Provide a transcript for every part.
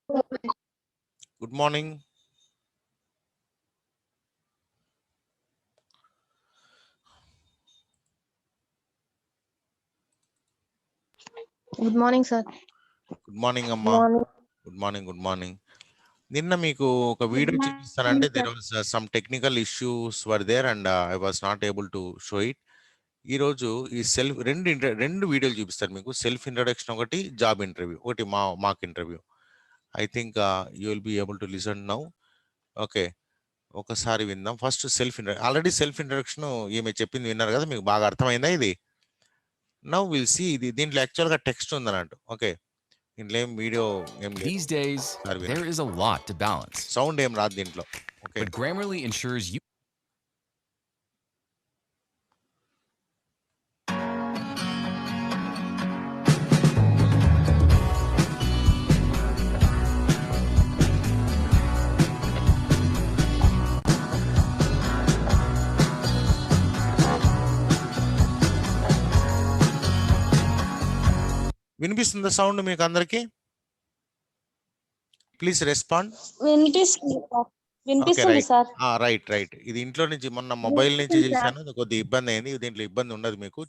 Good morning. Good morning, sir. Good morning, Amma. Morning. Good morning. Good morning. నిన్న మీకు ఒక video చూపిస్తానంటే there was some technical issues were there and I was not able to show it. ఈ రోజు ఈ రెండు వీడియోలు చూపిస్తారు మీకు. సెల్ఫ్ ఇంట్రడక్షన్ ఒకటి, జాబ్ ఇంటర్వ్యూ ఒకటి, mock interview. I think you will be able to listen now. Okay, ఒకసారి విందాం. ఫస్ట్ ఆల్రెడీ సెల్ఫ్ ఇంట్రడక్షన్ ఈమె చెప్పింది విన్నారు కదా, మీకు బాగా అర్థమైందా ఇది? Now will see. దీంట్లో యాక్చువల్గా టెక్స్ట్ ఉందన్నట్టు. ఓకే, దీంట్లో ఏం వీడియో ఏం లేదు. These days, there is a lot to balance. Sound ఏం రాదు దీంట్లో. Okay, But Grammarly ensures you వినిపిస్తుందా సౌండ్ మీకు అందరికి? Please respond. వినిపిస్తుంది సార్. రైట్. ఇది ఇంట్లో నుంచి మొన్న మొబైల్ నుంచి చేశాను, కొద్దిగా ఇబ్బంది అయింది. దీంట్లో ఇబ్బంది ఉండదు మీకు.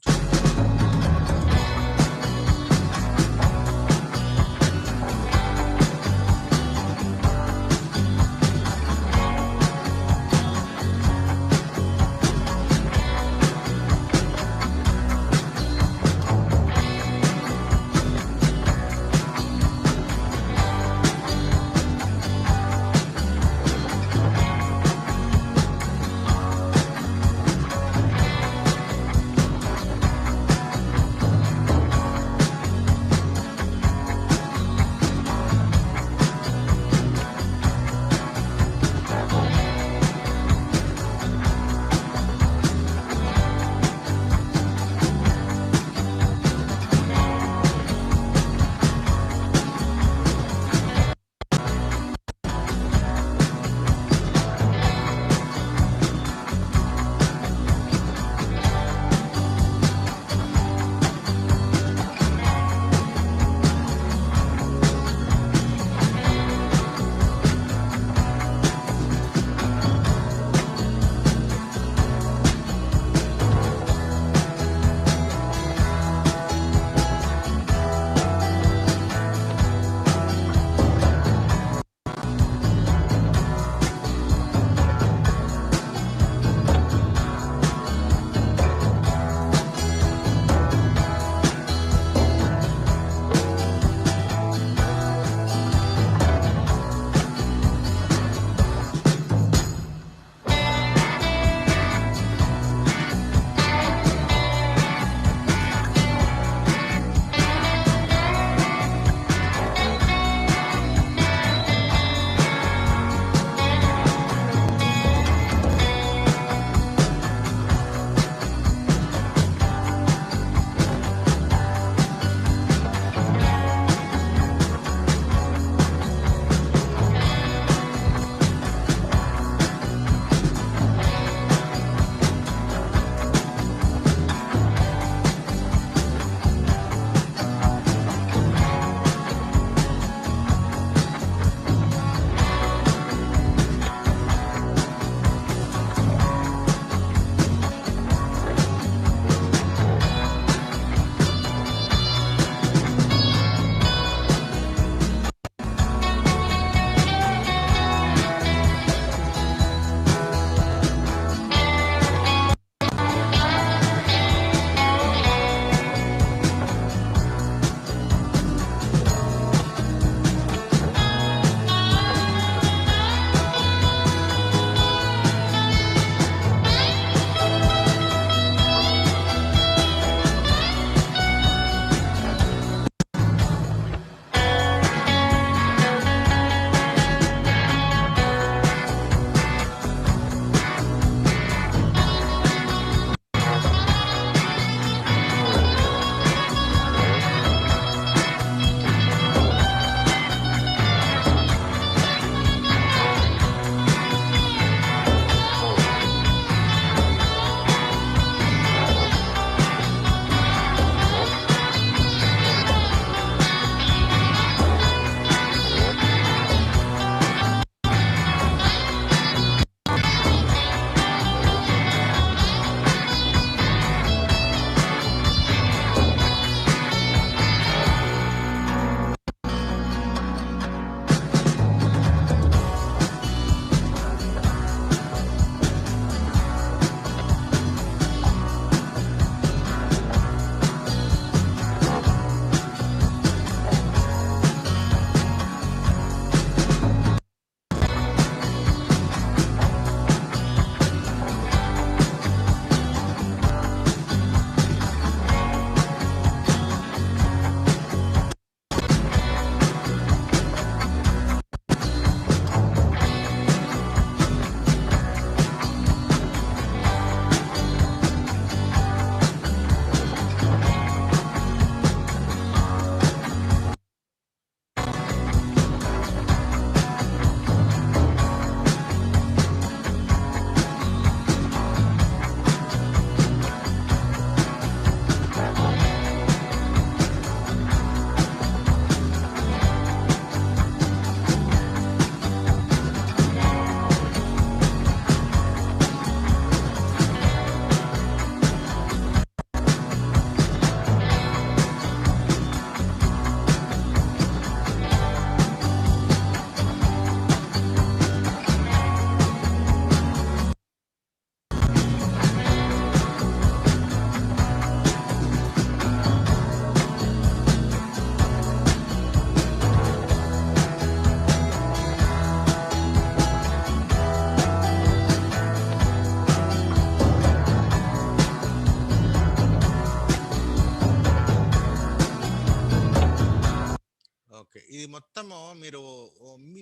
ఇది మొత్తము మీరు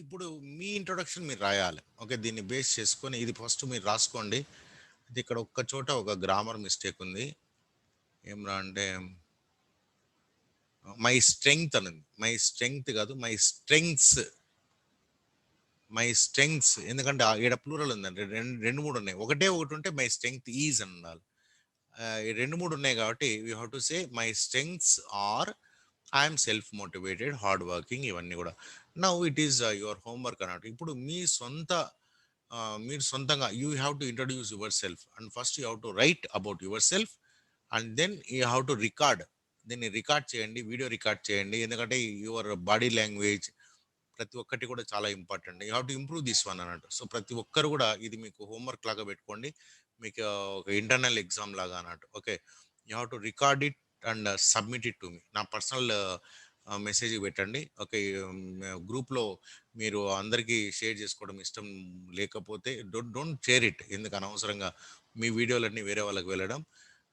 ఇప్పుడు మీ ఇంట్రొడక్షన్ మీరు రాయాలి. ఓకే. దీన్ని బేస్ చేసుకొని ఇది ఫస్ట్ మీరు రాసుకోండి. ఇది ఇక్కడ ఒక్క చోట ఒక గ్రామర్ మిస్టేక్ ఉంది. ఏమ్రా అంటే మై స్ట్రెంగ్త్ అనుంది. మై స్ట్రెంగ్త్ కాదు, మై స్ట్రెంగ్త్స్. మై స్ట్రెంగ్త్స్ ఎందుకంటే ఈడ ప్లూరల్ ఉందండి. రెండు మూడు ఉన్నాయి. ఒకటే ఒకటి ఉంటే మై స్ట్రెంగ్త్ ఈజ్ అని ఉండాలి. ఈ రెండు మూడు ఉన్నాయి కాబట్టి you have to say my strengths are I'm self motivated, hard working, ఇవన్నీ కూడా. Now it is your homework అన్నట్టు. ఇప్పుడు మీ సొంత మీరు సొంతంగా you have to introduce your self and first you have to write about your self and then you have to record. దీన్ని record చేయండి, వీడియో రికార్డ్ చేయండి. ఎందుకంటే యువర్ బాడీ లాంగ్వేజ్ ప్రతి ఒక్కటి కూడా చాలా important. You have to improve this one అన్నట్టు. So ప్రతి ఒక్కరు కూడా ఇది మీకు హోంవర్క్ లాగా పెట్టుకోండి. మీకు ఒక ఇంటర్నల్ ఎగ్జామ్ లాగా అన్నట్టు. Okay. You have to record it and submit it to me. నా పర్సనల్ మెసేజ్ పెట్టండి. ఓకే. గ్రూప్లో మీరు అందరికీ షేర్ చేసుకోవడం ఇష్టం లేకపోతే డోంట్ షేర్ ఇట్. ఎందుకు అనవసరంగా మీ వీడియోలన్నీ వేరే వాళ్ళకి వెళ్ళడం.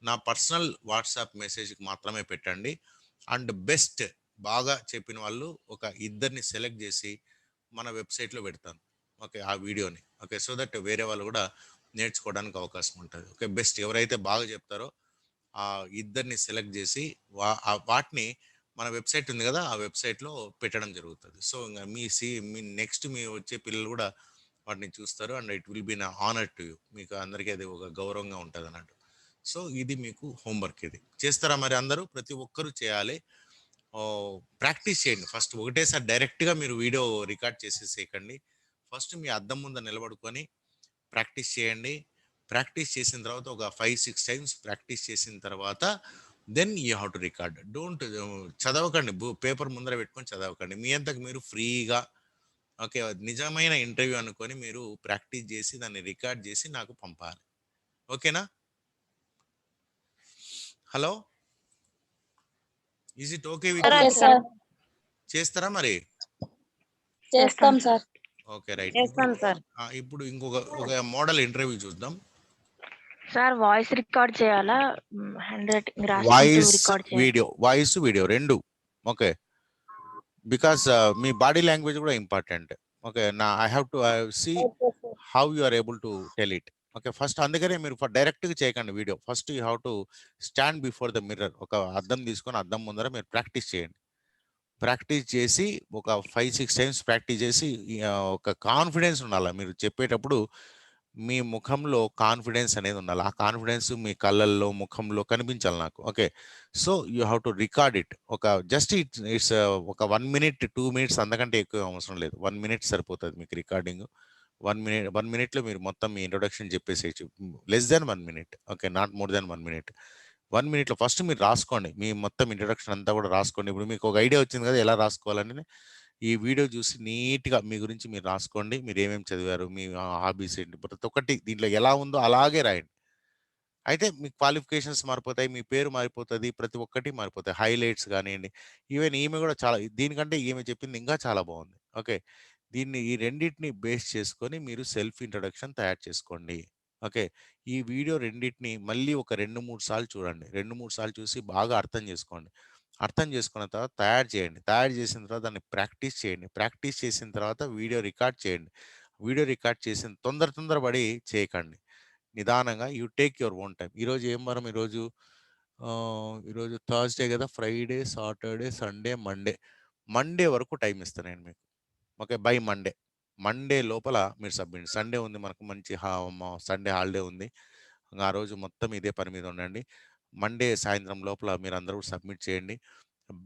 నా పర్సనల్ వాట్సాప్ మెసేజ్కి మాత్రమే పెట్టండి. అండ్ బెస్ట్ బాగా చెప్పిన వాళ్ళు ఒక ఇద్దరిని సెలెక్ట్ చేసి మన వెబ్సైట్లో పెడతాను. ఓకే. ఆ వీడియోని. ఓకే. సో దట్ వేరే వాళ్ళు కూడా నేర్చుకోవడానికి అవకాశం ఉంటుంది. ఓకే. బెస్ట్ ఎవరైతే బాగా చెప్తారో ఆ ఇద్దరిని సెలెక్ట్ చేసి వాటిని మన వెబ్సైట్ ఉంది కదా, ఆ వెబ్సైట్లో పెట్టడం జరుగుతుంది. సో ఇంకా మీ నెక్స్ట్ మీ వచ్చే పిల్లలు కూడా వాటిని చూస్తారు అండ్ ఇట్ విల్ బి నా ఆనర్ టు యూ. మీకు అందరికీ అది ఒక గౌరవంగా ఉంటుంది అన్నట్టు. సో ఇది మీకు హోంవర్క్. ఇది చేస్తారా మరి అందరూ? ప్రతి ఒక్కరూ చేయాలి. ప్రాక్టీస్ చేయండి. ఫస్ట్ ఒకటేసారి డైరెక్ట్గా మీరు వీడియో రికార్డ్ చేసేసేయకండి. ఫస్ట్ మీ అద్దం ముందు నిలబడుకొని ప్రాక్టీస్ చేయండి. ప్రాక్టీస్ చేసిన తర్వాత ఒక 5-6 టైమ్స్ ప్రాక్టీస్ చేసిన తర్వాత then you have to record. Don't చదవకండి, పేపర్ ముందర పెట్టుకొని చదవకండి. మీ అంతకు మీరు ఫ్రీగా ఓకే నిజమైన ఇంటర్వ్యూ అనుకొని మీరు ప్రాక్టీస్ చేసి దాన్ని రికార్డ్ చేసి నాకు పంపాలి. ఓకేనా? Hello, is it okay with you? Sir చేస్తారా మరి? చేస్తాం సార్. Okay right. చేస్తాం సార్. ఇప్పుడు ఒక మోడల్ ఇంటర్వ్యూ చూద్దాం. సార్ వాయిస్ రికార్డ్ చేయాలా, హ్యాండ్ రైటింగ్ రాసుకుంటూ వాయిస్ రికార్డ్ చేయాలా? వీడియో రెండు. ఓకే. బికాస్ మీ బాడీ లాంగ్వేజ్ కూడా ఇంపార్టెంట్. ఓకే. నా I have to see how you are able to tell it. Okay. First అందుకనే మీరు డైరెక్ట్గా చేయకండి video. First you have to stand before the mirror. ఒక అద్దం తీసుకొని అద్దం ముందర మీరు ప్రాక్టీస్ చేయండి. ప్రాక్టీస్ చేసి ఒక 5-6 టైమ్స్ ప్రాక్టీస్ చేసి ఒక కాన్ఫిడెన్స్ ఉండాలి. మీరు చెప్పేటప్పుడు మీ ముఖంలో కాన్ఫిడెన్స్ అనేది ఉండాలి. ఆ కాన్ఫిడెన్స్ మీ కళ్ళల్లో ముఖంలో కనిపించాలి నాకు. Okay. So you have to record it. ఒక జస్ట్ ఇట్స్ ఒక 1 మినిట్ 2 మినిట్స్ అంతకంటే ఎక్కువ అవసరం లేదు. 1 మినిట్ సరిపోతుంది మీకు రికార్డింగ్. 1 మినిట్లో మీరు మొత్తం మీ ఇంట్రొడక్షన్ చెప్పేసేయచ్చు. Less than 1 minute. Okay. Not more than 1 minute. 1 మినిట్లో ఫస్ట్ మీరు రాసుకోండి. మీ మొత్తం ఇంట్రొడక్షన్ అంతా కూడా రాసుకోండి. ఇప్పుడు మీకు ఒక ఐడియా వచ్చింది కదా ఎలా రాసుకోవాలని. ఈ వీడియో చూసి నీట్గా మీ గురించి మీరు రాసుకోండి. మీరు ఏమేమి చదివారు, మీ హాబీస్ ఏంటి, ప్రతి ఒక్కటి దీంట్లో ఎలా ఉందో అలాగే రాయండి. అయితే మీ క్వాలిఫికేషన్స్ మారిపోతాయి, మీ పేరు మారిపోతుంది, ప్రతి ఒక్కటి మారిపోతాయి. హైలైట్స్ కానివ్వండి. ఈవెన్ ఈమె కూడా చాలా, దీనికంటే ఈమె చెప్పింది ఇంకా చాలా బాగుంది. ఓకే. ఈ రెండింటిని బేస్ చేసుకొని మీరు సెల్ఫ్ ఇంట్రొడక్షన్ తయారు చేసుకోండి. ఓకే. ఈ వీడియో రెండింటిని మళ్ళీ ఒక 2-3 సార్లు చూడండి. 2-3 సార్లు చూసి బాగా అర్థం చేసుకోండి. అర్థం చేసుకున్న తర్వాత తయారు చేయండి. తయారు చేసిన తర్వాత దాన్ని ప్రాక్టీస్ చేయండి. ప్రాక్టీస్ చేసిన తర్వాత వీడియో రికార్డ్ చేయండి. వీడియో రికార్డ్ చేసిన తొందరపడి చేయకండి. నిదానంగా you take your own time. ఈరోజు ఏం వారం? ఈరోజు థర్స్డే కదా. ఫ్రైడే, సాటర్డే, సండే, మండే వరకు టైం ఇస్తాను నేను మీకు. ఓకే. బై మండే లోపల మీరు సబ్మిట్. సండే ఉంది మనకు, మంచి సండే హాలిడే ఉంది. ఆ రోజు మొత్తం ఇదే పని మీద ఉండండి. మండే సాయంత్రం లోపల మీరు అందరూ సబ్మిట్ చేయండి.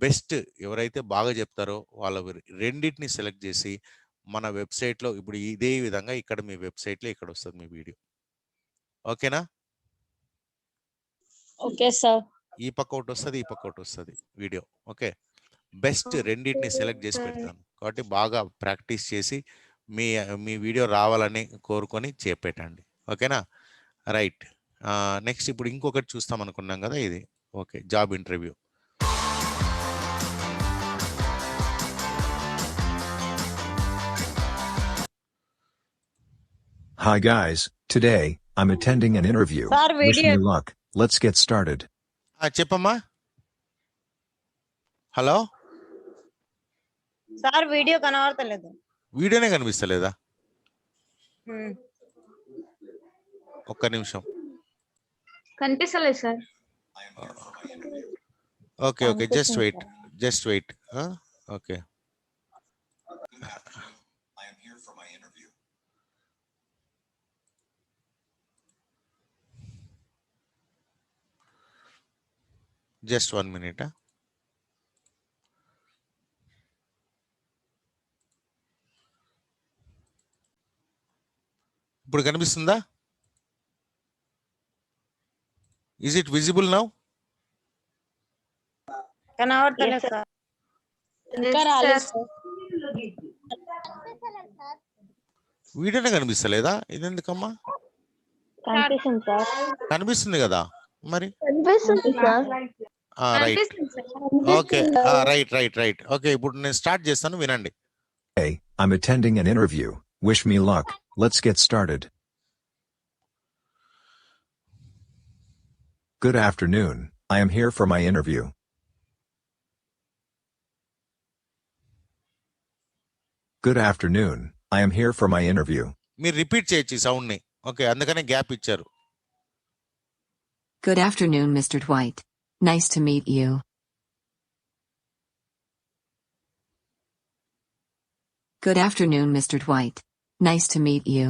బెస్ట్ ఎవరైతే బాగా చెప్తారో వాళ్ళ రెండింటిని సెలెక్ట్ చేసి మన వెబ్సైట్లో ఇప్పుడు ఇదే విధంగా ఇక్కడ మీ వెబ్సైట్లో ఇక్కడ వస్తుంది మీ వీడియో. ఓకేనా? Okay sir. ఈ పక్క ఒకటి వస్తుంది, ఈ పక్క ఒకటి వస్తుంది వీడియో. ఓకే. బెస్ట్ రెండింటిని సెలెక్ట్ చేసి పెడతాను కాబట్టి బాగా ప్రాక్టీస్ చేసి మీ వీడియో రావాలని కోరుకొని చేపెట్టండి. ఓకేనా? రైట్. నెక్స్ట్ ఇప్పుడు ఇంకొకటి చూస్తాం అనుకున్నాం కదా, ఇది. Okay. Job interview. Hi guys, today I'm attending an interview. Sir, Wish video. me luck. Let's get started. చెప్పమ్మా. హలో సార్ వీడియో కనబడతలేదు. వీడియోనే కనిపిస్తలేదా? హ్మ్. ఒక్క నిమిషం. కనిపిస్తలేదు sir. Okay. Just wait. Okay. Just 1 minute. ఇప్పుడు కనిపిస్తుందా? Is it visible now? కనబడతలేదు సార్. ఇంకా రాలేదు సార్. వీడియోనే కనిపిస్తలేదా? ఇదెందుకమ్మా? కనిపిస్తుంది సార్. కనిపిస్తుంది కదా మరి. కనిపిస్తుంది సార్. రైట్. కనిపిస్తుంది సార్. ఓకే. రైట్. ఓకే, ఇప్పుడు నేను స్టార్ట్ చేస్తాను, వినండి. Hey, I'm attending an interview. Wish me luck. Let's get started. Good afternoon. I am here for my interview. Good afternoon. I am here for my interview. మీరు repeat చేయొచ్చు ఈ sound ని. Okay, అందుకనే gap ఇచ్చారు. Good afternoon, Mr. Dwight. Nice to meet you. Good afternoon, Mr. Dwight. Nice to meet you.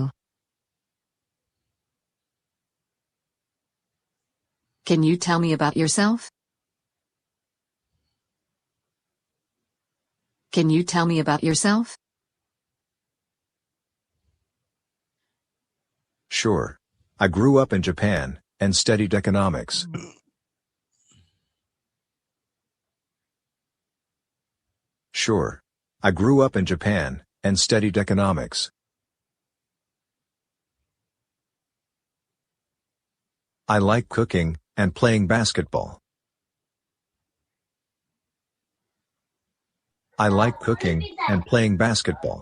Can you tell me about yourself? Can you tell me about yourself? Sure. I grew up in Japan and studied economics. Sure. I grew up in Japan and studied economics. I like cooking and playing basketball. I like cooking and playing basketball.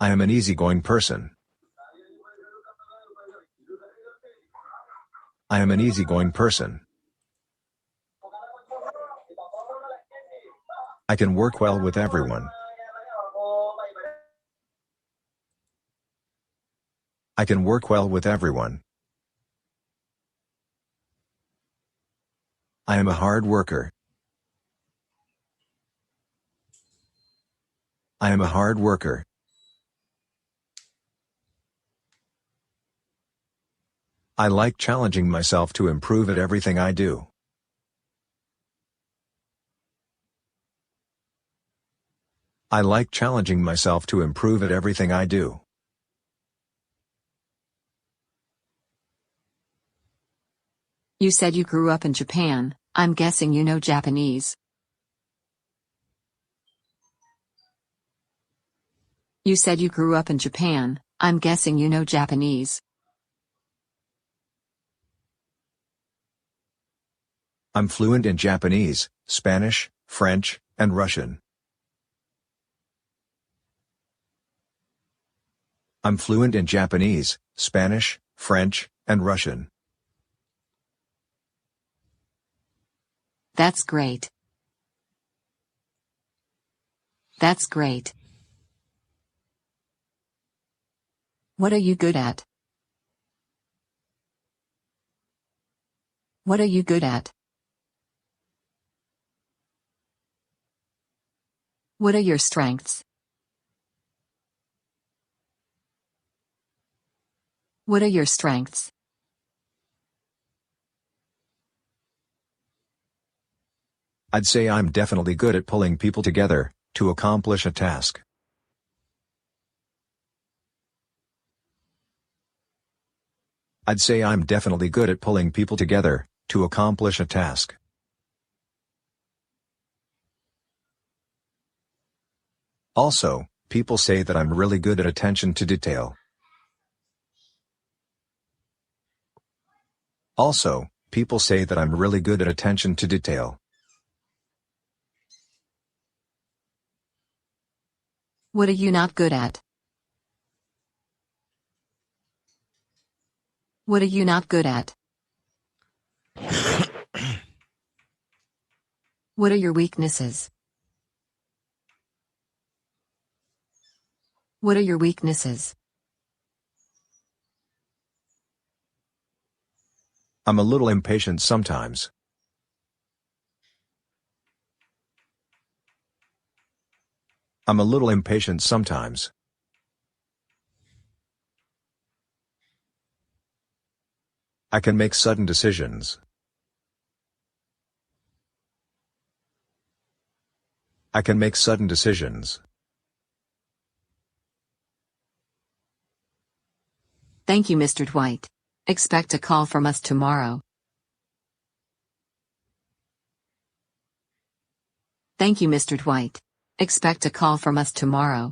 I am an easygoing person. I am an easygoing person. I can work well with everyone. I can work well with everyone. I am a hard worker. I am a hard worker. I like challenging myself to improve at everything I do. I like challenging myself to improve at everything I do. You said you grew up in Japan. I'm guessing you know Japanese. You said you grew up in Japan. I'm guessing you know Japanese. I'm fluent in Japanese, Spanish, French, and Russian. I'm fluent in Japanese, Spanish, French, and Russian. That's great. That's great. What are you good at? What are you good at? What are your strengths? What are your strengths? I'd say I'm definitely good at pulling people together to accomplish a task. I'd say I'm definitely good at pulling people together to accomplish a task. Also, people say that I'm really good at attention to detail. Also, people say that I'm really good at attention to detail. What are you not good at? What are you not good at? What are your weaknesses? What are your weaknesses? I'm a little impatient sometimes. I'm a little impatient sometimes. I can make sudden decisions. I can make sudden decisions. Thank you, Mr. Dwight. Expect a call from us tomorrow. Thank you, Mr. Dwight. Expect a call from us tomorrow.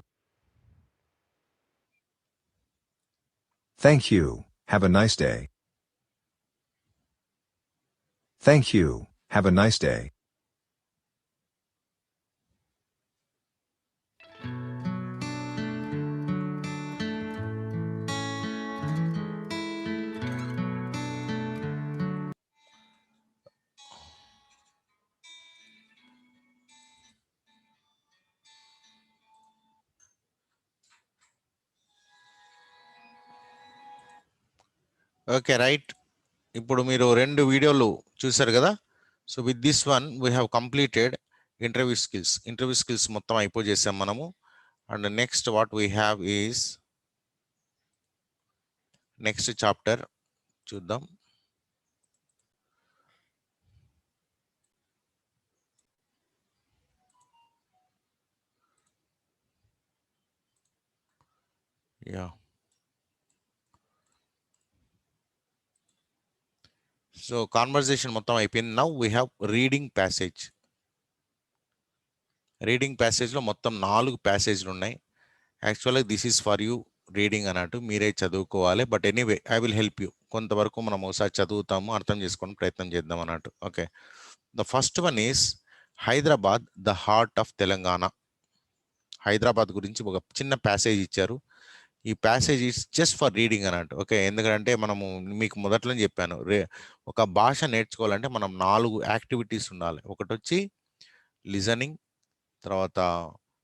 Thank you. Have a nice day. Thank you. Have a nice day. Okay right. ఇప్పుడు మీరు 2 వీడియోలు చూశారు కదా. So with this one we have completed interview skills మొత్తం అయిపోజేసాం మనము. And next what we have is next chapter చూద్దాం. Yeah, so conversation మొత్తం అయిపోయింది. నౌ వీ హ్యావ్ రీడింగ్ ప్యాసేజ్లో మొత్తం 4 ప్యాసేజ్లు ఉన్నాయి. యాక్చువల్గా this is for you reading అన్నట్టు, మీరే చదువుకోవాలి. But anyway I will help you. కొంతవరకు మనం ఒకసారి చదువుతాము, అర్థం చేసుకొని ప్రయత్నం చేద్దాం అన్నట్టు. Okay, the first one is Hyderabad the heart of Telangana. Hyderabad గురించి ఒక చిన్న ప్యాసేజ్ ఇచ్చారు. ఈ passage is just for reading అన్నట్టు. ఓకే, ఎందుకంటే మనము మీకు మొదట్లో చెప్పాను, ఒక భాష నేర్చుకోవాలంటే మనం 4 యాక్టివిటీస్ ఉండాలి. ఒకటి వచ్చి లిజనింగ్, తర్వాత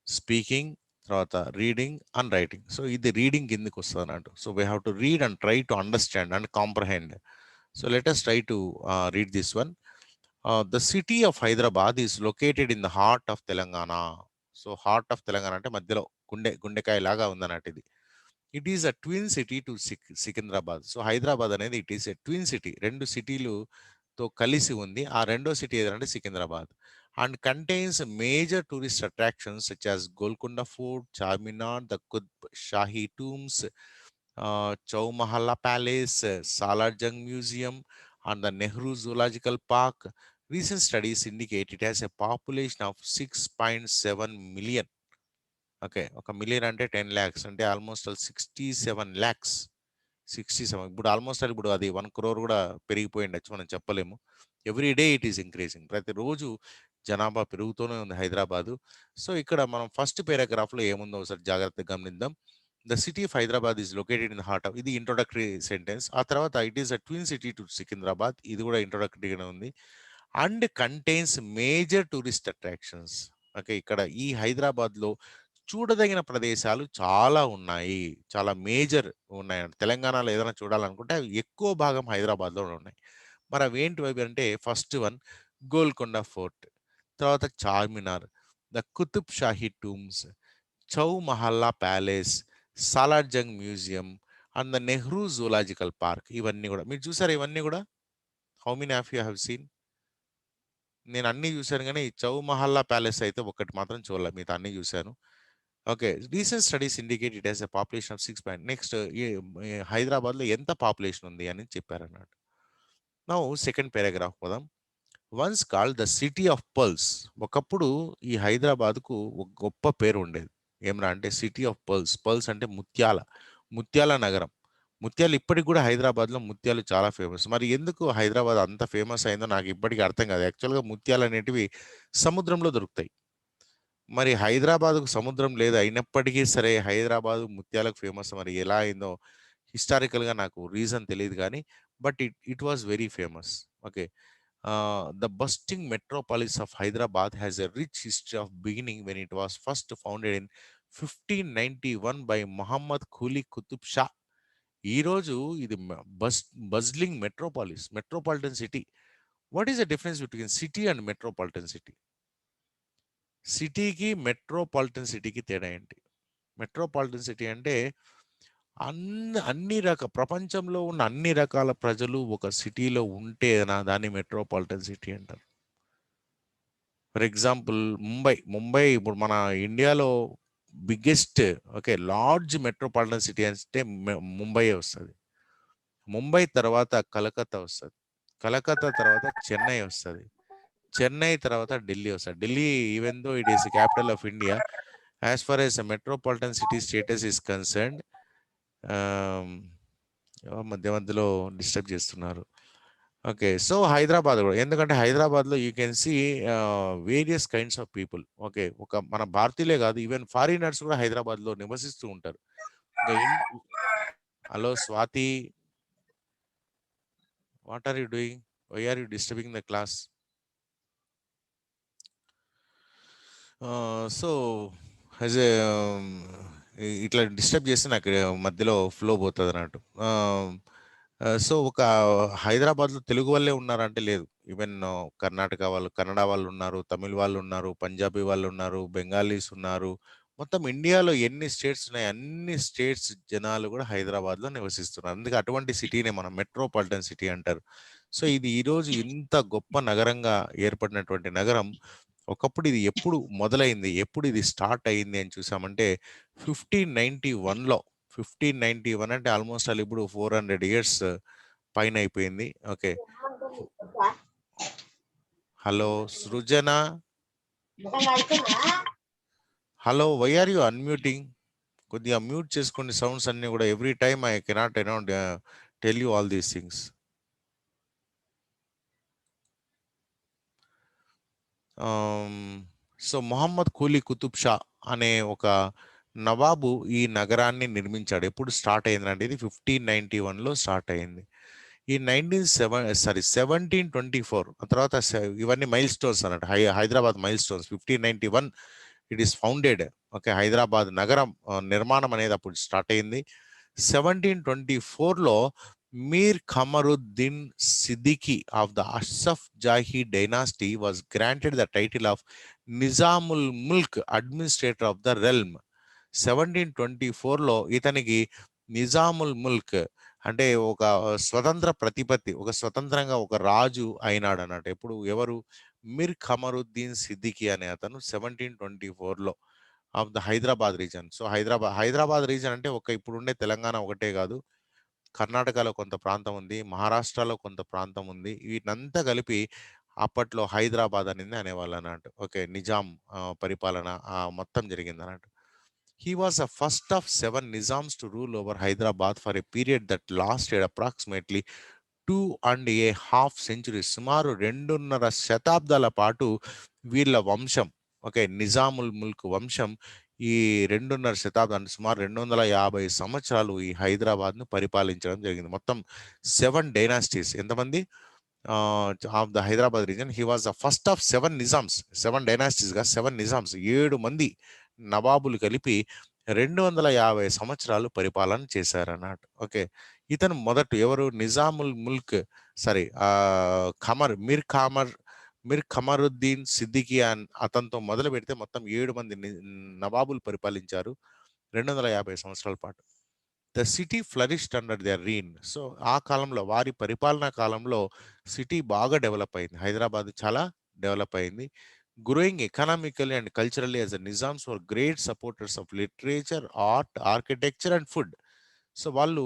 స్పీకింగ్, తర్వాత రీడింగ్ అండ్ రైటింగ్. సో ఇది రీడింగ్ కిందకి వస్తుంది అన్నట్టు. So we have to read and try to understand and comprehend. So let us try to read this one. The city of Hyderabad is located in the heart of Telangana. So heart of Telangana అంటే మధ్యలో గుండెకాయ లాగా ఉందన్నట్టు ఇది. It is a twin city to Secunderabad. So Hyderabad అనేది it is a twin city, 2 సిటీలుతో కలిసి ఉంది. ఆ రెండో సిటీ ఏదంటే Secunderabad. And contains major tourist attractions such as Golconda fort, Charminar, the Qutb Shahi tombs, Chowmahalla palace, Salar Jung museum and the Nehru Zoological Park. Recent studies indicate it has a population of 6.7 million. Okay, 1 million అంటే 10 lakhs అంటే almost 67 lakhs. 67 ఇప్పుడు almost ఇప్పుడు అది 1 crore కూడా పెరిగిపోయి ఉండొచ్చు, మనం చెప్పలేము. Every day it is increasing. ప్రతిరోజు జనాభా పెరుగుతూనే ఉంది హైదరాబాదు. సో ఇక్కడ మనం ఫస్ట్ పారాగ్రాఫ్లో ఏముందో ఒకసారి జాగ్రత్తగా గమనిద్దాం. The city of Hyderabad is located in the heart of, ఇది ఇంట్రొడక్టరీ సెంటెన్స్. ఆ తర్వాత it is a twin city to Secunderabad, ఇది కూడా ఇంట్రొడక్టరీగానే ఉంది. And contains major tourist attractions. Okay, ఇక్కడ ఈ హైదరాబాద్లో చూడదగిన ప్రదేశాలు చాలా ఉన్నాయి, చాలా మేజర్ ఉన్నాయి. తెలంగాణలో ఏదైనా చూడాలనుకుంటే అవి ఎక్కువ భాగం హైదరాబాద్లో ఉన్నాయి. మరి అవి ఏంటి అంటే ఫస్ట్ వన్ గోల్కొండ ఫోర్ట్, తర్వాత Charminar, the Qutb Shahi tombs, Chowmahalla palace, Salar Jung museum and the Nehru zoological park. ఇవన్నీ కూడా మీరు చూసారు. ఇవన్నీ కూడా how many of you have seen? నేను అన్నీ చూశాను, కానీ చౌ మహల్లా ప్యాలెస్ అయితే ఒకటి మాత్రం చూడలేదు, మిగతా అన్నీ చూశాను. Okay, recent studies indicate it has a population of 6. Next హైదరాబాద్లో ఎంత పాపులేషన్ ఉంది అని చెప్పారన్నట్టు. నౌ సెకండ్ పారాగ్రాఫ్ పోదాం. Once called the city of pearls. ఒకప్పుడు ఈ హైదరాబాద్కు ఒక గొప్ప పేరు ఉండేది. ఏమరా అంటే సిటీ ఆఫ్ పర్ల్స్. పర్ల్స్ అంటే ముత్యాల నగరం. ముత్యాలు ఇప్పటికి కూడా హైదరాబాద్లో ముత్యాలు చాలా ఫేమస్. మరి ఎందుకు హైదరాబాద్ అంత ఫేమస్ అయిందో నాకు ఇప్పటికీ అర్థం కాదు. యాక్చువల్గా ముత్యాలు అనేటివి సముద్రంలో దొరుకుతాయి. మరి హైదరాబాద్కు సముద్రం లేదు, అయినప్పటికీ సరే హైదరాబాద్ ముత్యాలకు ఫేమస్. మరి ఎలా అయిందో హిస్టారికల్గా నాకు రీజన్ తెలియదు, కానీ but it was very famous. Okay, The bustling metropolis of Hyderabad has a rich history of beginning when it was first founded in 1591 by Muhammad Quli Qutub Shah. ఈ రోజు ఇది bustling metropolitan city. What is the difference between city and metropolitan city? సిటీకి metropolitan సిటీకి తేడా ఏంటి? Metropolitan city అంటే ప్రపంచంలో ఉన్న అన్ని రకాల ప్రజలు ఒక సిటీలో ఉంటే దాన్ని మెట్రోపాలిటన్ సిటీ అంటారు. ఫర్ ఎగ్జాంపుల్ ముంబై ఇప్పుడు మన ఇండియాలో బిగ్గెస్ట్ లార్జ్ మెట్రోపాలిటన్ సిటీ అంటే ముంబై వస్తుంది. ముంబై తర్వాత కలకత్తా వస్తుంది. కలకత్తా తర్వాత చెన్నై వస్తుంది. చెన్నై తర్వాత ఢిల్లీ వస్తుంది. Delhi even though it is capital of India, as far as metropolitan city status is concerned. మధ్యలో డిస్టర్బ్ చేస్తున్నారు. ఓకే, సో హైదరాబాద్ కూడా, ఎందుకంటే హైదరాబాద్లో you can see various kinds of people. Okay, మన భారతీయులే కాదు, ఈవెన్ ఫారినర్స్ కూడా హైదరాబాద్లో నివసిస్తూ ఉంటారు. Hello Swathi, what are you doing? Why are you disturbing the class? So as a ఇట్లా డిస్టర్బ్ చేస్తే నాకు మధ్యలో ఫ్లో పోతుంది అన్నట్టు. సో ఒక హైదరాబాద్లో తెలుగు వాళ్ళే ఉన్నారంటే లేదు. ఈవెన్ కర్ణాటక వాళ్ళు, కన్నడ వాళ్ళు ఉన్నారు, తమిళ్ వాళ్ళు ఉన్నారు, పంజాబీ వాళ్ళు ఉన్నారు, బెంగాలీస్ ఉన్నారు. మొత్తం ఇండియాలో ఎన్ని స్టేట్స్ ఉన్నాయి అన్ని స్టేట్స్ జనాలు కూడా హైదరాబాద్లో నివసిస్తున్నారు. అందుకే అటువంటి సిటీనే మనం మెట్రోపాలిటన్ సిటీ అంటారు. సో ఇది ఈరోజు ఇంత గొప్ప నగరంగా ఏర్పడినటువంటి నగరం ఒకప్పుడు ఇది ఎప్పుడు మొదలైంది, ఎప్పుడు ఇది స్టార్ట్ అయింది అని చూసామంటే 1591లో. 1591 అంటే ఆల్మోస్ట్ అలా ఇప్పుడు 400 years పైన అయిపోయింది. Okay, hello Srujana, hello, why are you unmuting? కొద్దిగా మ్యూట్ చేసుకోండి సౌండ్స్ అన్ని కూడా. Every time I cannot tell you all these things. So Muhammad Quli Qutb Shah అనే ఒక నవాబు ఈ నగరాన్ని నిర్మించాడు. ఎప్పుడు స్టార్ట్ అయిందంటే ఇది 1591లో స్టార్ట్ అయింది. ఈ 1724 తర్వాత ఇవన్నీ మైల్ స్టోన్స్ అన్నట్టు, Hyderabad milestones. 1591 it is founded. Okay, Hyderabad నగరం నిర్మాణం అనేది అప్పుడు స్టార్ట్ అయింది. 1724లో Mir Qamaruddin Siddiqi of the Ashraf Jahi dynasty was granted the title of Nizamul Mulk administrator of the realm. 1724లో ఇతనికి నిజాముల్ ముల్క్ అంటే ఒక స్వతంత్ర ప్రతిపత్తి, ఒక స్వతంత్రంగా ఒక రాజు అయినాడు అన్నట్టు. ఎప్పుడు ఎవరు? మీర్ ఖమరుద్దీన్ సిద్దికి అనే అతను 1724లో of the Hyderabad region. So Hyderabad region అంటే ఇప్పుడుండే తెలంగాణ ఒకటే కాదు, కర్ణాటకలో కొంత ప్రాంతం ఉంది, మహారాష్ట్రలో కొంత ప్రాంతం ఉంది. వీటినంతా కలిపి అప్పట్లో హైదరాబాద్ అనేది అనేవాళ్ళు అన్నట్టు. ఓకే, నిజాం పరిపాలన మొత్తం జరిగింది అన్నట్టు. He was the first of 7 Nizams to rule over Hyderabad for a period that lasted approximately 2.5 centuries. సుమారు 2.5 శతాబ్దాల పాటు వీళ్ళ వంశం, ఓకే, నిజాముల్ ముల్క్ వంశం ఈ 2.5 శతాబ్దాలు సుమారు 250 సంవత్సరాలు ఈ హైదరాబాద్ను పరిపాలించడం జరిగింది. మొత్తం 7 డైనాసిటీస్. ఎంతమంది of the Hyderabad region? He was the first of 7 Nizams. 7 డైనాసిటీస్గా 7 నిజామ్స్, 7 మంది నవాబులు కలిపి 250 సంవత్సరాలు పరిపాలన చేశారన్నట్టు. ఓకే, ఇతను మొదట ఎవరు? నిజాముల్ ముల్క్ మీర్ ఖమరుద్దీన్ సిద్దికి అతనితో మొదలు పెడితే మొత్తం 7 మంది నవాబులు పరిపాలించారు 250 సంవత్సరాల పాటు. The city flourished under their reign. So ఆ కాలంలో, వారి పరిపాలనా కాలంలో సిటీ బాగా డెవలప్ అయింది. హైదరాబాద్ చాలా డెవలప్ అయింది. Growing economically and culturally as the Nizams were great supporters of literature, art, architecture and food. So వాళ్ళు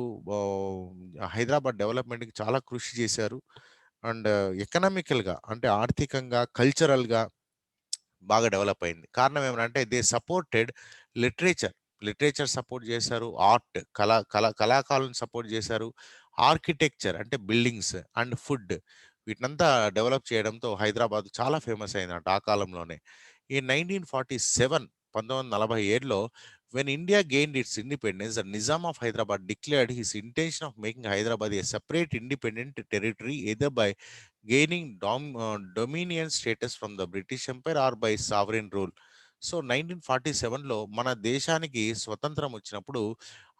హైదరాబాద్ డెవలప్మెంట్కి చాలా కృషి చేశారు. అండ్ ఎకనామికల్గా అంటే ఆర్థికంగా, కల్చరల్గా బాగా డెవలప్ అయింది. కారణం ఏమంటే దే సపోర్టెడ్ లిటరేచర్ సపోర్ట్ చేశారు, ఆర్ట్ కళాకారులను సపోర్ట్ చేశారు, ఆర్కిటెక్చర్ అంటే బిల్డింగ్స్ అండ్ ఫుడ్, వీటినంతా డెవలప్ చేయడంతో హైదరాబాద్ చాలా ఫేమస్ అయిందంట ఆ కాలంలోనే. ఈ 1947 1947లో When India gained its independence, the Nizam of Hyderabad declared his intention of making Hyderabad a separate independent territory, either by gaining dominion status from the British Empire or by sovereign rule. So 1947లో మన దేశానికి స్వతంత్రం వచ్చినప్పుడు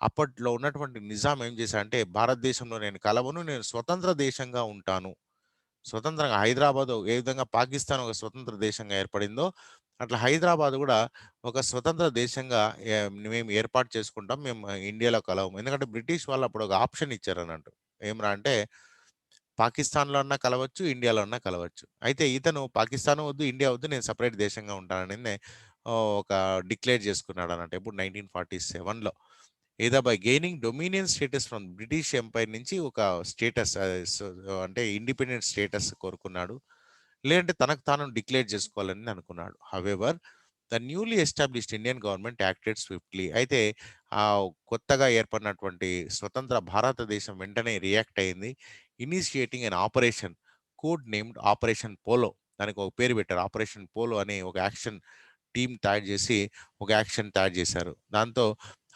అప్పట్లో ఉన్నటువంటి నిజాం ఏం చేశారంటే, భారతదేశంలో నేను కలవను, నేను స్వతంత్ర దేశంగా ఉంటాను. స్వతంత్రంగా హైదరాబాద్ ఏ విధంగా పాకిస్తాన్ ఒక స్వతంత్ర దేశంగా ఏర్పడిందో, అట్లా హైదరాబాద్ కూడా ఒక స్వతంత్ర దేశంగా మేము ఏర్పాటు చేసుకుంటాం, మేము ఇండియాలో కలవము. ఎందుకంటే బ్రిటిష్ వాళ్ళు అప్పుడు ఒక ఆప్షన్ ఇచ్చారు అన్నట్టు. ఏమరా అంటే, పాకిస్తాన్లో అన్నా కలవచ్చు, ఇండియాలో అన్నా కలవచ్చు. అయితే ఇతను పాకిస్తాన్ వద్దు, ఇండియా వద్దు, నేను సపరేట్ దేశంగా ఉంటానని ఒక డిక్లేర్ చేసుకున్నాడు అన్నట్టు. ఎప్పుడు 1947లో. ఏదో by gaining dominion status from British empire నుంచి ఒక స్టేటస్ అంటే ఇండిపెండెంట్ స్టేటస్ కోరుకున్నాడు. లేదంటే తనకు తాను డిక్లేర్ చేసుకోవాలని అనుకున్నాడు. However the newly established Indian government acted swiftly. అయితే ఆ కొత్తగా ఏర్పడినటువంటి స్వతంత్ర భారతదేశం వెంటనే రియాక్ట్ అయింది. ఇనిషియేటింగ్ అన్ operation code named operation polo. దానికి ఒక పేరు పెట్టారు, ఆపరేషన్ పోలో అనే ఒక యాక్షన్ టీమ్ తయారు చేసి ఒక యాక్షన్ తయారు చేశారు. దాంతో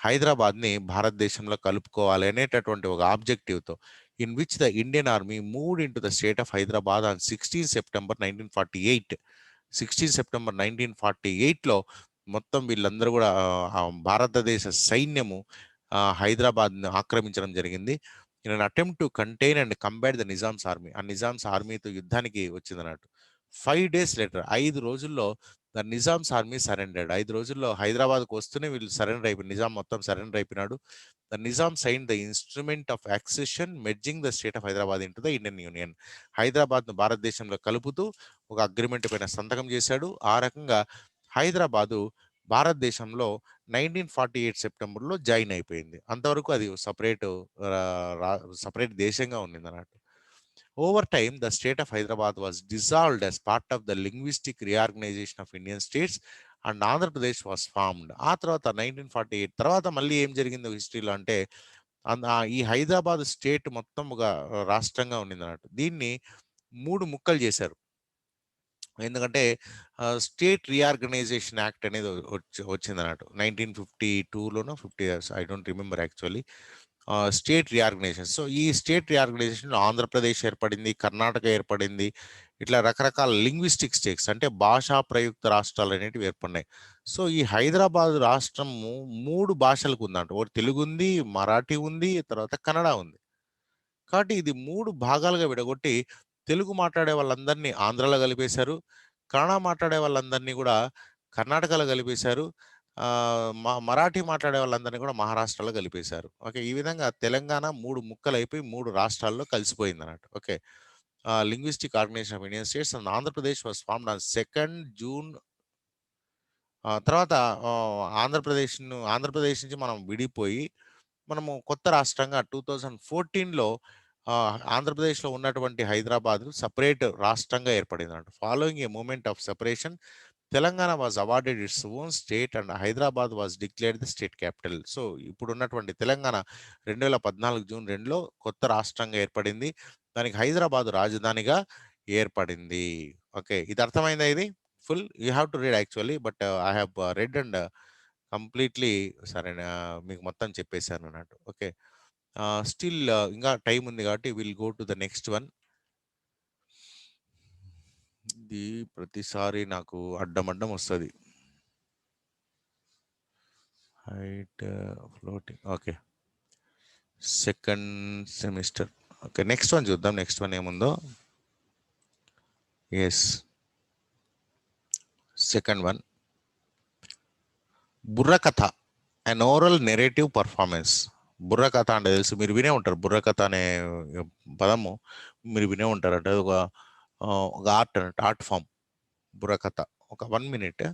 హైదరాబాద్ని భారతదేశంలో కలుపుకోవాలి అనేటటువంటి ఒక ఆబ్జెక్టివ్తో, in which the Indian army moved into the state of Hyderabad on 16 September 1948. 16 September 1948లో మొత్తం వీళ్ళందరూ కూడా భారతదేశ సైన్యము హైదరాబాద్ను ఆక్రమించడం జరిగింది. In an attempt to contain and combat the Nizam's army. ఆ నిజామ్స్ ఆర్మీతో యుద్ధానికి వచ్చింది అన్నట్టు. 5 days later, 5 రోజుల్లో ద నిజామ్స్ ఆర్మీ సరెండర్డ్. 5 రోజుల్లో హైదరాబాద్కు వస్తూనే వీళ్ళు సరెండర్ అయిపోయి, నిజాం మొత్తం సరెండర్ అయిపోయినాడు. The Nizam sign the instrument of accession merging the state of Hyderabad into the Indian union. హైదరాబాద్ను భారతదేశంలో కలుపుతూ ఒక అగ్రిమెంట్ పైన సంతకం చేశాడు. ఆ రకంగా హైదరాబాదు భారతదేశంలో 1948 సెప్టెంబర్లో జాయిన్ అయిపోయింది. అంతవరకు అది సపరేట్ దేశంగా ఉండింది అన్నట్టు. Over time, the state of Hyderabad was dissolved as part of the linguistic reorganization of Indian states and Andhra Pradesh was formed. ఆ తర్వాత 1948 తర్వాత మళ్ళీ ఏం జరిగిందో హిస్టరీలో అంటే, ఈ హైదరాబాద్ స్టేట్ మొత్తం ఒక రాష్ట్రంగా ఉండింది అన్నట్టు. దీన్ని 3 ముక్కలు చేశారు. ఎందుకంటే స్టేట్ రీఆర్గనైజేషన్ యాక్ట్ అనేది వచ్చింది అన్నట్టు 1952లోనో 50, I don't remember actually. State reorganisation. So ఈ స్టేట్ రీఆర్గనైజేషన్లో ఆంధ్రప్రదేశ్ ఏర్పడింది, కర్ణాటక ఏర్పడింది. ఇట్లా రకరకాల లింగ్విస్టిక్ స్టేట్స్ అంటే భాషా ప్రయుక్త రాష్ట్రాలు అనేటివి ఏర్పడినాయి. సో ఈ హైదరాబాద్ రాష్ట్రము 3 భాషలకు ఉందంట. ఒకటి తెలుగు ఉంది, మరాఠీ ఉంది, తర్వాత కన్నడ ఉంది. కాబట్టి ఇది 3 భాగాలుగా విడగొట్టి తెలుగు మాట్లాడే వాళ్ళందరినీ ఆంధ్రాలో కలిపేశారు, కన్నడ మాట్లాడే వాళ్ళందరినీ కూడా కర్ణాటకలో కలిపేశారు, మరాఠీ మాట్లాడే వాళ్ళందరినీ కూడా మహారాష్ట్రలో కలిపేశారు. ఓకే, ఈ విధంగా తెలంగాణ 3 ముక్కలైపోయి 3 రాష్ట్రాల్లో కలిసిపోయింది అన్నట్టు. Okay, linguistic organisation of Indian states and Andhra Pradesh was formed on 2nd June. తర్వాత ఆంధ్రప్రదేశ్ నుంచి మనం విడిపోయి మనము కొత్త రాష్ట్రంగా 2014లో ఆంధ్రప్రదేశ్లో ఉన్నటువంటి హైదరాబాద్ సపరేట్ రాష్ట్రంగా ఏర్పడింది అన్నట్టు. Following a moment of separation, Telangana was awarded its own state and Hyderabad was declared the state capital. So ఇప్పుడు ఉన్నటువంటి తెలంగాణ 2014 జూన్ 2లో కొత్త రాష్ట్రంగా ఏర్పడింది. దానికి హైదరాబాద్ రాజధానిగా ఏర్పడింది. ఓకే, ఇది అర్థమైందా? ఇది full you have to read actually, but I have read and completely సరే మీకు మొత్తం చెప్పేశాను అన్నట్టు. ఓకే, స్టిల్ ఇంకా టైం ఉంది కాబట్టి will go to the next one. ఇది ప్రతిసారి నాకు అడ్డం వస్తుంది. Height floating. Okay, 2nd semester. Okay, next one చూద్దాం. నెక్స్ట్ వన్ ఏముందో. ఎస్, 2nd వన్, బుర్రకథ, అన్ ఓరల్ నెరేటివ్ పర్ఫార్మెన్స్. బుర్రకథ అంటే తెలుసు, మీరు వినే ఉంటారు. బుర్రకథ అనే పదము మీరు వినే ఉంటారు. అంటే ఒక ఆర్ట్ అన్నట్టు, ఆర్ట్ ఫామ్ బుర్రకథ. ఒక 1 minute.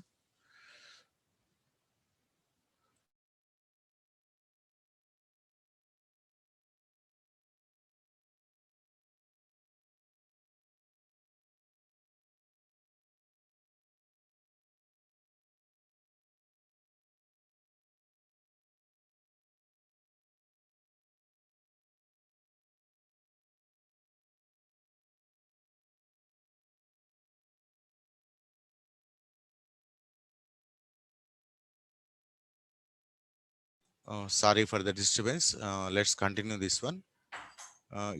Sorry for the disturbance. Let's continue this one.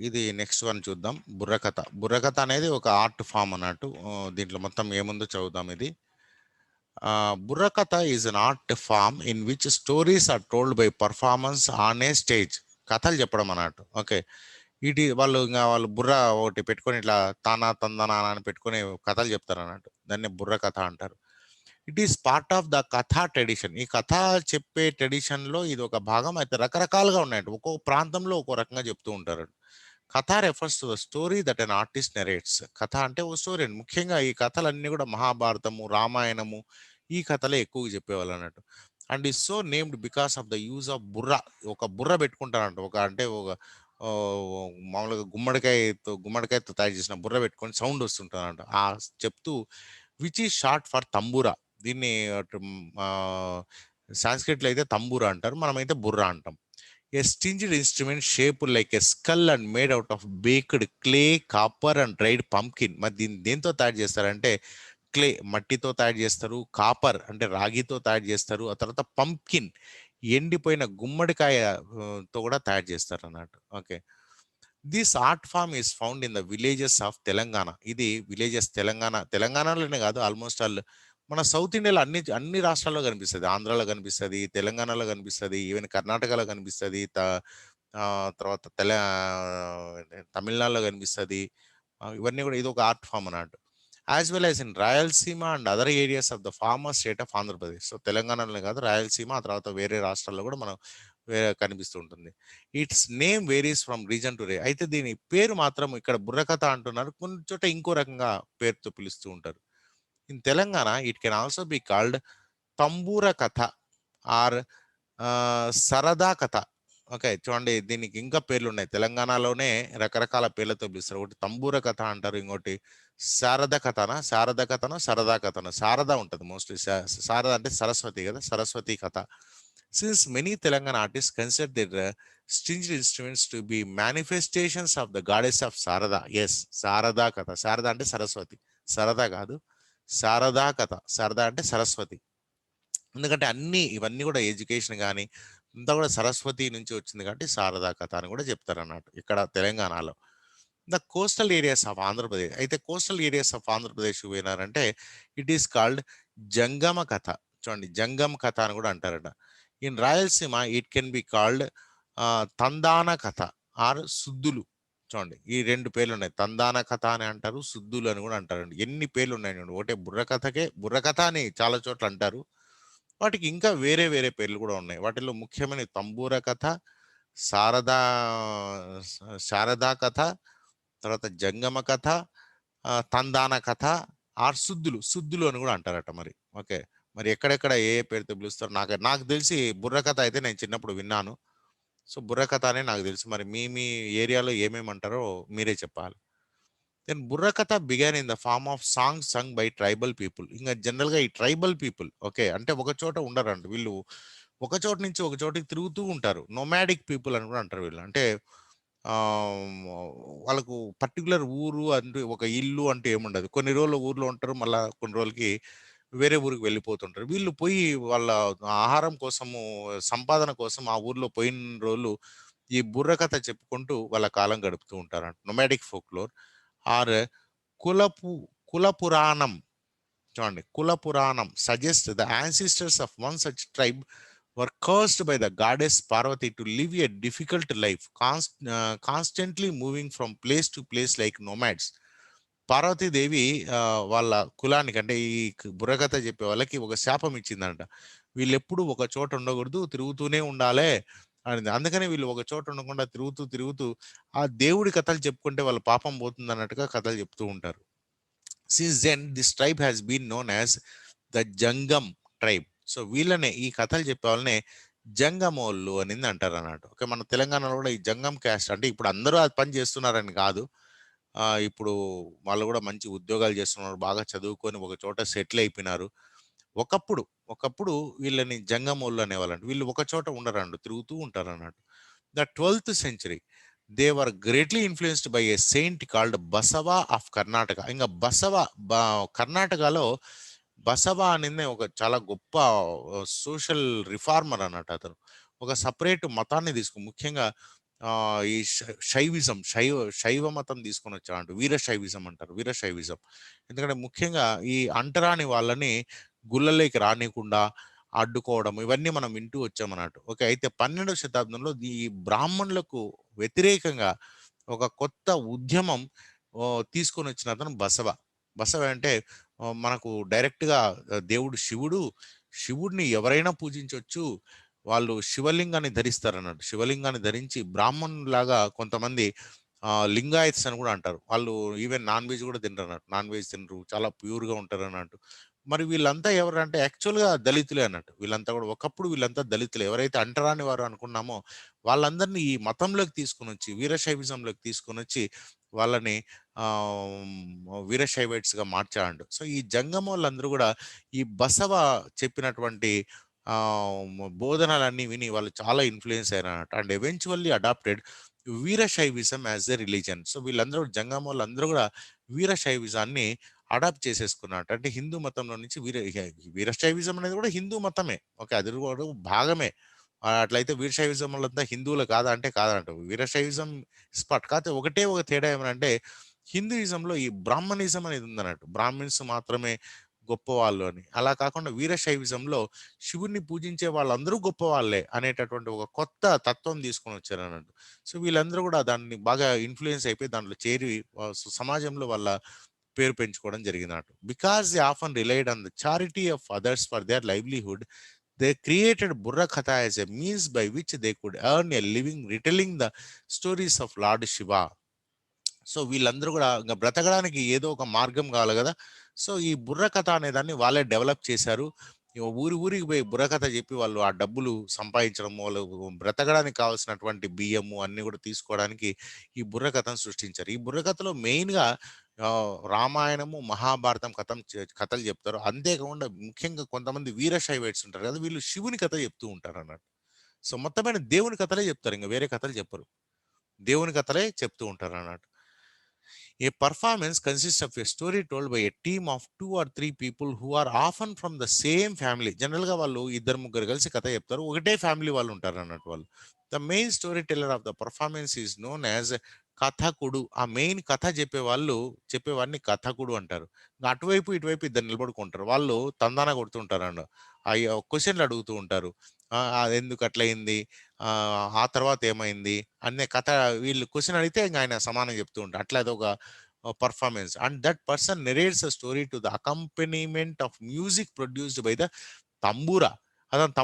ఇది నెక్స్ట్ వన్ చూద్దాం. బుర్రకథ. బుర్రకథ అనేది ఒక ఆర్ట్ ఫామ్ అన్నట్టు. దీంట్లో మొత్తం ఏముందో చదువుదాం ఇది. Burrakatha is an art form in which stories are told by performance on a stage. కథలు చెప్పడం అన్నట్టు. ఓకే, వాళ్ళు బుర్ర ఒకటి పెట్టుకొని ఇట్లా తానా తందనా అని పెట్టుకొని కథలు చెప్తారు అన్నట్టు. దాన్ని బుర్ర కథ అంటారు. It is part of the కథా ట్రెడిషన్. ఈ కథ చెప్పే ట్రెడిషన్ లో ఇది ఒక భాగం. అయితే రకరకాలుగా ఉన్నాయంట, ఒక్కొక్క ప్రాంతంలో ఒక్కో రకంగా చెప్తూ ఉంటారు. కథ refers to the story that an artist narrates. కథ అంటే ఓ స్టోరీ. ముఖ్యంగా ఈ కథలన్నీ కూడా మహాభారతము, రామాయణము, ఈ కథలే ఎక్కువగా చెప్పేవాళ్ళు అన్నట్టు. And is so named because of the use of బుర్ర. ఒక బుర్ర పెట్టుకుంటారంట. ఒక మామూలుగా గుమ్మడికాయతో తయారు చేసిన బుర్ర పెట్టుకొని సౌండ్ వస్తుంటారంట ఆ చెప్తూ. Which is short for tambura. దీన్ని సాంస్క్రిట్లో అయితే తంబూరా అంటారు, మనమైతే బుర్ర అంటాం. A stringed instrument shape like a skull and made out of baked clay, copper and dried pumpkin. మరి దీన్ని దేంతో తయారు చేస్తారంటే క్లే, మట్టితో తయారు చేస్తారు, కాపర్ అంటే రాగితో తయారు చేస్తారు, ఆ తర్వాత పంప్కిన్ ఎండిపోయిన గుమ్మడికాయతో కూడా తయారు చేస్తారు అన్నట్టు. Okay, this art form is found in the villages of Telangana. ఇది విలేజెస్ తెలంగాణలోనే కాదు, ఆల్మోస్ట్ ఆల్ మన సౌత్ ఇండియాలో అన్ని రాష్ట్రాల్లో కనిపిస్తుంది. ఆంధ్రాలో కనిపిస్తుంది, తెలంగాణలో కనిపిస్తుంది, ఈవెన్ కర్ణాటకలో కనిపిస్తుంది, తర్వాత తమిళనాడులో కనిపిస్తుంది. ఇవన్నీ కూడా ఇది ఒక ఆర్ట్ ఫామ్ అన్నట్టు. As well as in Rayalaseema and other areas of the farmer state of Andhra Pradesh. So తెలంగాణలోనే కాదు, రాయలసీమ, ఆ తర్వాత వేరే రాష్ట్రాల్లో కూడా మనం కనిపిస్తూ ఉంటుంది. Its name varies from region to రే. అయితే దీని పేరు మాత్రం ఇక్కడ బుర్రకథ అంటున్నారు, కొన్ని చోట ఇంకో రకంగా పేరుతో పిలుస్తూ ఉంటారు. In Telangana it can also be called tambura katha or సరదా కథ. ఓకే, చూడండి దీనికి ఇంకా పేర్లు ఉన్నాయి. తెలంగాణలోనే రకరకాల పేర్లతో పిలుస్తారు. ఒకటి తంబూర కథ అంటారు, ఇంకోటి శారద కథనా సరదా కథనో. శారద ఉంటుంది మోస్ట్లీ. శారద అంటే సరస్వతి కదా, సరస్వతి కథ. Since many Telangana artists consider their stringed instruments to be manifestations of the goddess of Sarada. Yes, Sarada Katha. Sarada అంటే సరస్వతి, సరదా కాదు, శారదా కథ. శారదా అంటే సరస్వతి. ఎందుకంటే ఇవన్నీ కూడా ఎడ్యుకేషన్ కానీ అంతా కూడా సరస్వతి నుంచి వచ్చింది కాబట్టి శారదా కథ అని కూడా చెప్తారు అన్నట్టు ఇక్కడ తెలంగాణలో. The coastal areas of Andhra Pradesh. అయితే కోస్టల్ ఏరియాస్ ఆఫ్ ఆంధ్రప్రదేశ్ పోయినారంటే it is called Jangama katha. చూడండి, జంగమ కథ అని కూడా అంటారట. In Rayalaseema it can be called Tandana katha are సుద్దులు. చూడండి, ఈ రెండు పేర్లు ఉన్నాయి, తందాన కథ అని అంటారు, సుద్దులు అని కూడా అంటారండి. ఎన్ని పేర్లు ఉన్నాయి చూడండి. ఒకటే బుర్రకథ అని చాలా చోట్ల అంటారు, వాటికి ఇంకా వేరే వేరే పేర్లు కూడా ఉన్నాయి. వాటిలో ముఖ్యమైన తంబూర కథ, శారదా కథ, తర్వాత జంగమ కథ, తందాన కథ ఆర్ సుద్దులు అని కూడా అంటారట. మరి ఓకే, మరి ఎక్కడెక్కడ ఏ పేరుతో పిలుస్తారు నాకు తెలిసి బుర్రకథ అయితే నేను చిన్నప్పుడు విన్నాను. సో బుర్రకథ అనే నాకు తెలుసు. మరి మీ ఏరియాలో ఏమేమంటారో మీరే చెప్పాలి. Then Burrakatha began in the form of songs sung by tribal people. ఇంకా జనరల్గా ఈ ట్రైబల్ పీపుల్ ఓకే అంటే ఒక చోట ఉండరండి వీళ్ళు, ఒక చోట నుంచి ఒక చోటికి తిరుగుతూ ఉంటారు. నోమాడిక్ పీపుల్ అని కూడా అంటారు వీళ్ళు. అంటే వాళ్ళకు పర్టికులర్ ఊరు అంటూ ఒక ఇల్లు అంటూ ఏముండదు. కొన్ని రోజులు ఊర్లో ఉంటారు, మళ్ళీ కొన్ని రోజులకి వేరే ఊరికి వెళ్ళిపోతుంటారు. వీళ్ళు పోయి వాళ్ళ ఆహారం కోసము, సంపాదన కోసం ఆ ఊర్లో పోయిన రోజులు ఈ బుర్రకథ చెప్పుకుంటూ వాళ్ళ కాలం గడుపుతూ ఉంటారంట. నొమాడిక్ ఫోక్లోర్ ఆర్ కుల పురాణం. చూడండి, కుల పురాణం suggest the ancestors of one such tribe were cursed by the goddess Parvati to live a difficult life, constantly moving from place to place like nomads. Parvatidevi వాళ్ళ కులానికి అంటే ఈ బుర్రకథ చెప్పే వాళ్ళకి ఒక శాపం ఇచ్చిందంట. వీళ్ళు ఎప్పుడు ఒక చోట ఉండకూడదు, తిరుగుతూనే ఉండాలి అని. అందుకని వీళ్ళు ఒక చోట ఉండకుండా తిరుగుతూ ఆ దేవుడి కథలు చెప్పుకుంటే వాళ్ళ పాపం పోతుంది అన్నట్టుగా కథలు చెప్తూ ఉంటారు. Since then this tribe has been known as the Jangam tribe. So వీళ్ళనే, ఈ కథలు చెప్పే వాళ్ళనే జంగమోళ్ళు అనేది అంటారు అన్నట్టు. ఓకే, మన తెలంగాణలో కూడా ఈ జంగం క్యాస్ట్ అంటే ఇప్పుడు అందరూ అది పని చేస్తున్నారని కాదు, ఇప్పుడు వాళ్ళు కూడా మంచి ఉద్యోగాలు చేస్తున్నారు, బాగా చదువుకొని ఒక చోట సెటిల్ అయిపోయినారు. ఒకప్పుడు వీళ్ళని జంగమోళ్ళు అనేవాళ్ళంట. వీళ్ళు ఒక చోట ఉండరండి, తిరుగుతూ ఉంటారు అన్నట్టు. The 12th century they were greatly influenced by A Saint called Basava of Karnataka. ఇంకా కర్ణాటకలో బసవ అనేది ఒక చాలా గొప్ప సోషల్ రిఫార్మర్ అన్నట్టు. అతను ఒక సపరేట్ మతాన్ని ముఖ్యంగా ఈ శైవ మతం తీసుకొని వచ్చాడు. వీరశైవిజం అంటారు, వీరశైవిజం. ఎందుకంటే ముఖ్యంగా ఈ అంటరాని వాళ్ళని గుళ్ళలోకి రానియకుండా అడ్డుకోవడం ఇవన్నీ మనం వింటూ వచ్చామన్నట్టు. ఓకే, అయితే 12వ శతాబ్దంలో ఈ బ్రాహ్మణులకు వ్యతిరేకంగా ఒక కొత్త ఉద్యమం తీసుకొని వచ్చిన అతను బసవ అంటే మనకు డైరెక్ట్గా దేవుడు శివుడిని ఎవరైనా పూజించవచ్చు. వాళ్ళు శివలింగాన్ని ధరిస్తారు అన్నట్టు. శివలింగాన్ని ధరించి బ్రాహ్మణులాగా కొంతమంది లింగాయత్స్ అని కూడా అంటారు. వాళ్ళు ఈవెన్ నాన్ వెజ్ కూడా తింటారు అన్నట్టు. నాన్ వెజ్ తినరు, చాలా ప్యూర్గా ఉంటారు అన్నట్టు. మరి వీళ్ళంతా ఎవరంటే యాక్చువల్గా దళితులే అన్నట్టు. వీళ్ళంతా కూడా ఒకప్పుడు వీళ్ళంతా దళితులే. ఎవరైతే అంటరాని వారు అనుకున్నామో వాళ్ళందరినీ ఈ మతంలోకి తీసుకొని వచ్చి, వీరశైవిజంలోకి తీసుకొని వచ్చి వాళ్ళని వీరశైవైట్స్ గా మార్చాడు. సో ఈ జంగమోళ్ళందరూ కూడా ఈ బసవ చెప్పినటువంటి బోధనలన్నీ విని వాళ్ళు చాలా ఇన్ఫ్లుయెన్స్ అయ్యారన్నట్టు. And eventually adopted Veerashaivism as a religion. So వీళ్ళందరూ జంగమోళ్ళందరూ కూడా వీరశైవిజాన్ని అడాప్ట్ చేసేసుకున్నట్టు. అంటే హిందూ మతంలో నుంచి వీరశైవిజం అనేది కూడా హిందూ మతమే. ఓకే, అది కూడా భాగమే. అట్లయితే వీరశైవిజం వాళ్ళంతా హిందువులు కాదా అంటే కాదంట. వీరశైవిజం స్పాట్ కాకపోతే ఒక తేడా ఏమనంటే హిందూయిజంలో ఈ బ్రాహ్మణిజం అనేది ఉందన్నట్టు. బ్రాహ్మిన్స్ మాత్రమే గొప్పవాళ్ళు అని. అలా కాకుండా వీరశైవిజంలో శివుణ్ణి పూజించే వాళ్ళందరూ గొప్పవాళ్ళే అనేటటువంటి ఒక కొత్త తత్వం తీసుకొని వచ్చారు అన్నట్టు. సో వీళ్ళందరూ కూడా దాన్ని బాగా ఇన్ఫ్లుయెన్స్ అయిపోయి దాంట్లో చేరి సమాజంలో వాళ్ళ పేరు పెంచుకోవడం జరిగినట్టు. Because they often relied on the charity of others for their livelihood, they created Burra Katha as a means by which they could earn a living retelling the stories of Lord Shiva. So వీళ్ళందరూ కూడా ఇంకా బ్రతకడానికి ఏదో ఒక మార్గం కావాలి కదా. So ఈ బుర్ర కథ అనే దాన్ని వాళ్ళే డెవలప్ చేశారు. ఊరికి పోయి బుర్ర కథ చెప్పి వాళ్ళు ఆ డబ్బులు సంపాదించడం, వాళ్ళు బ్రతకడానికి కావాల్సినటువంటి బియ్యము అన్ని కూడా తీసుకోవడానికి ఈ బుర్ర కథను సృష్టించారు. ఈ బుర్ర కథలో మెయిన్గా రామాయణము, మహాభారతం కథలు చెప్తారు. అంతేకాకుండా ముఖ్యంగా కొంతమంది వీరశైవైట్స్ ఉంటారు కదా, వీళ్ళు శివుని కథ చెప్తూ ఉంటారు అన్నట్టు. సో మొత్తమైన దేవుని కథలే చెప్తారు, ఇంకా వేరే కథలు చెప్పరు, దేవుని కథలే చెప్తూ ఉంటారు అన్నట్టు. A performance consists of a story told by a team of 2 or 3 people who are often from the same family. జనరల్గా వాళ్ళు 2-3 కలిసి కథ చెప్తారు, ఒకటే ఫ్యామిలీ వాళ్ళు ఉంటారు అన్నట్టు వాళ్ళు. The main storyteller of the performance is known as కథకుడు. ఆ మెయిన్ కథ చెప్పేవాడిని కథకుడు అంటారు. అటువైపు ఇటువైపు ఇద్దరు నిలబడుకుంటారు, వాళ్ళు తందాన కొడుతుంటారు అన్న అయ్యో క్వశ్చన్లు అడుగుతూ ఉంటారు. అది ఎందుకు అట్లయింది, ఆ తర్వాత ఏమైంది అనే కథ వీళ్ళు క్వశ్చన్ అడిగితే ఇంకా ఆయన సమానం చెప్తూ ఉంటారు. అట్లా అదొక performance. And that person narrates a story to the accompaniment of music produced by the tambura. అతను